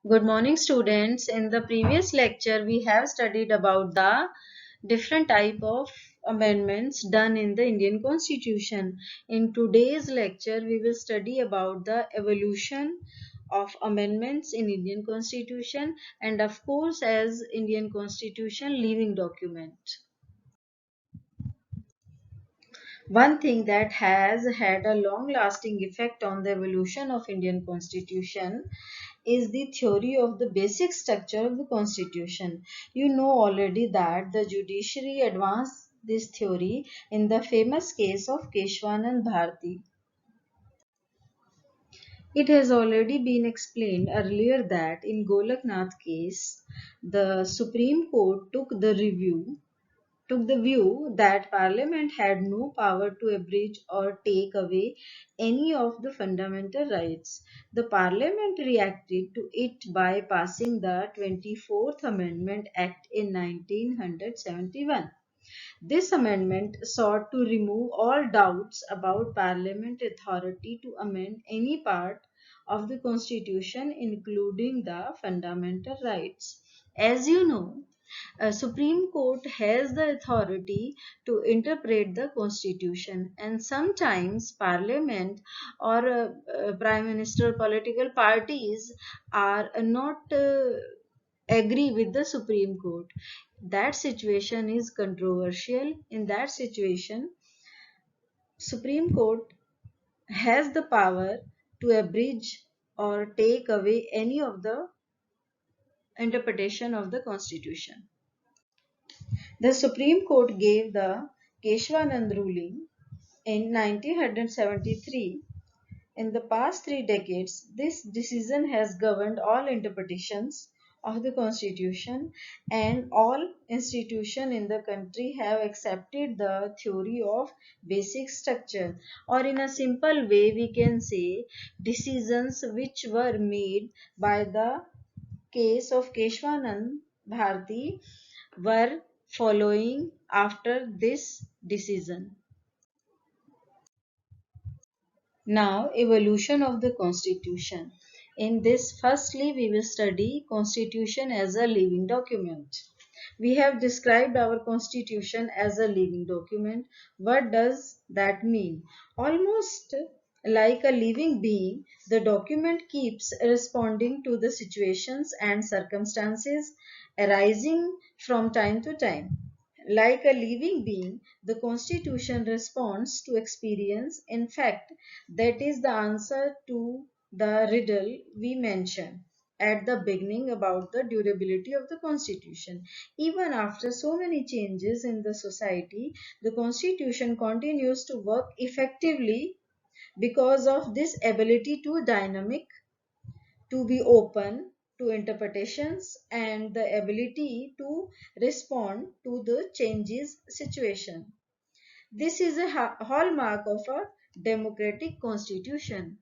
Good morning, students. In the previous lecture, we have studied about the different type of amendments done in the Indian Constitution. In today's lecture, we will study about the evolution of amendments in Indian Constitution and of course as Indian Constitution living document. One thing that has had a long-lasting effect on the evolution of Indian Constitution is the theory of the basic structure of the Constitution. You know already that the judiciary advanced this theory in the famous case of Keshwanand Bharati. It has already been explained earlier that in Golaknath case, the Supreme Court took the view that Parliament had no power to abridge or take away any of the fundamental rights. The Parliament reacted to it by passing the 24th Amendment Act in 1971. This amendment sought to remove all doubts about Parliament authority to amend any part of the Constitution, including the fundamental rights. As you know, Supreme Court has the authority to interpret the Constitution, and sometimes Parliament or Prime Minister political parties are not agree with the Supreme Court. That situation is controversial. In that situation, Supreme Court has the power to abridge or take away any of the interpretation of the Constitution. The Supreme Court gave the Keshwanand ruling in 1973. In the past 3 decades, this decision has governed all interpretations of the Constitution, and all institutions in the country have accepted the theory of basic structure. Or, in a simple way, we can say decisions which were made by the case of Keshwanand Bharti were following after this decision. Now, evolution of the Constitution. In this, firstly, we will study Constitution as a living document. We have described our Constitution as a living document. What does that mean? Almost like a living being, the document keeps responding to the situations and circumstances arising from time to time. Like a living being, the Constitution responds to experience. In fact, that is the answer to the riddle we mentioned at the beginning about the durability of the Constitution. Even after so many changes in the society, the Constitution continues to work effectively because of this ability to dynamic, to be open to interpretations, and the ability to respond to the changes situation. This is a hallmark of a democratic constitution.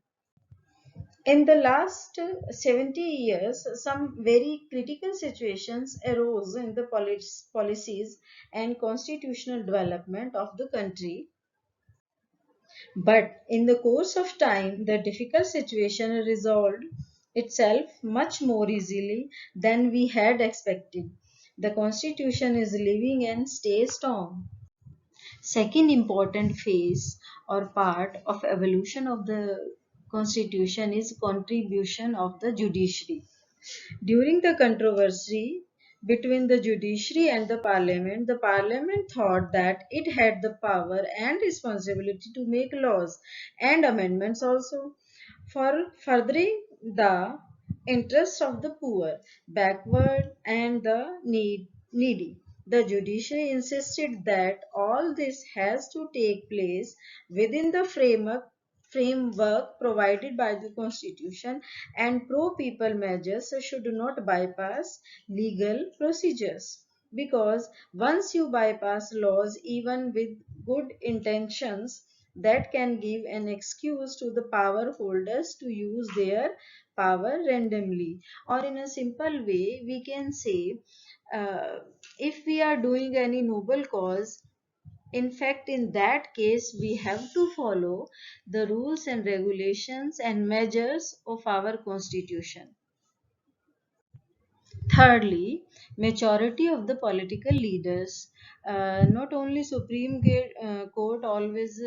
In the last 70 years, some very critical situations arose in the policies and constitutional development of the country. But in the course of time, the difficult situation resolved itself much more easily than we had expected. The constitution is living and stays strong. Second important phase or part of evolution of the constitution is contribution of the judiciary. During the controversy between the judiciary and the parliament thought that it had the power and responsibility to make laws and amendments also for furthering the interests of the poor, backward, and the needy. The judiciary insisted that all this has to take place within the framework provided by the constitution, and pro people measures should not bypass legal procedures, because once you bypass laws even with good intentions, that can give an excuse to the power holders to use their power randomly. Or in a simple way, we can say, uh, if we are doing any noble cause, in fact, in that case, we have to follow the rules and regulations and measures of our constitution. Thirdly, maturity of the political leaders. Not only Court always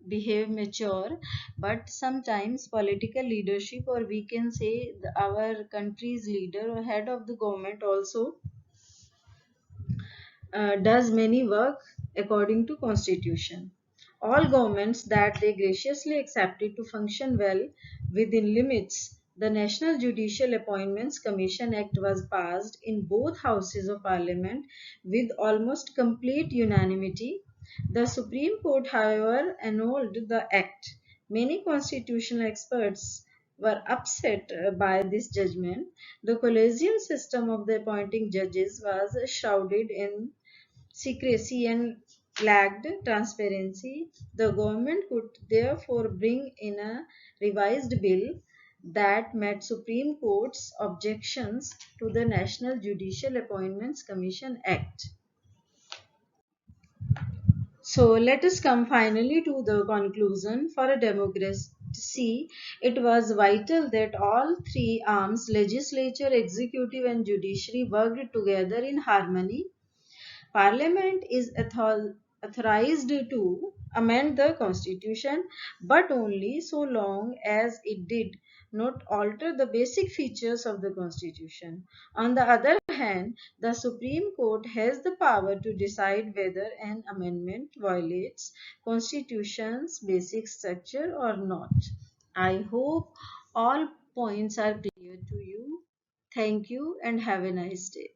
behave mature, but sometimes political leadership, or we can say our country's leader or head of the government also does many work according to constitution. All governments that they graciously accepted to function well within limits. The National Judicial Appointments Commission Act was passed in both houses of parliament with almost complete unanimity. The Supreme Court, however, annulled the act. Many constitutional experts were upset by this judgment. The collegium system of the appointing judges was shrouded in secrecy and lacked transparency. The government could therefore bring in a revised bill that met Supreme Court's objections to the National Judicial Appointments Commission Act. So let us come finally to the conclusion. For a democracy, it was vital that all three arms, legislature, executive, and judiciary, worked together in harmony. Parliament is authorized to amend the constitution, but only so long as it did not alter the basic features of the constitution. On the other hand, the Supreme Court has the power to decide whether an amendment violates constitution's basic structure or not. I hope all points are clear to you. Thank you and have a nice day.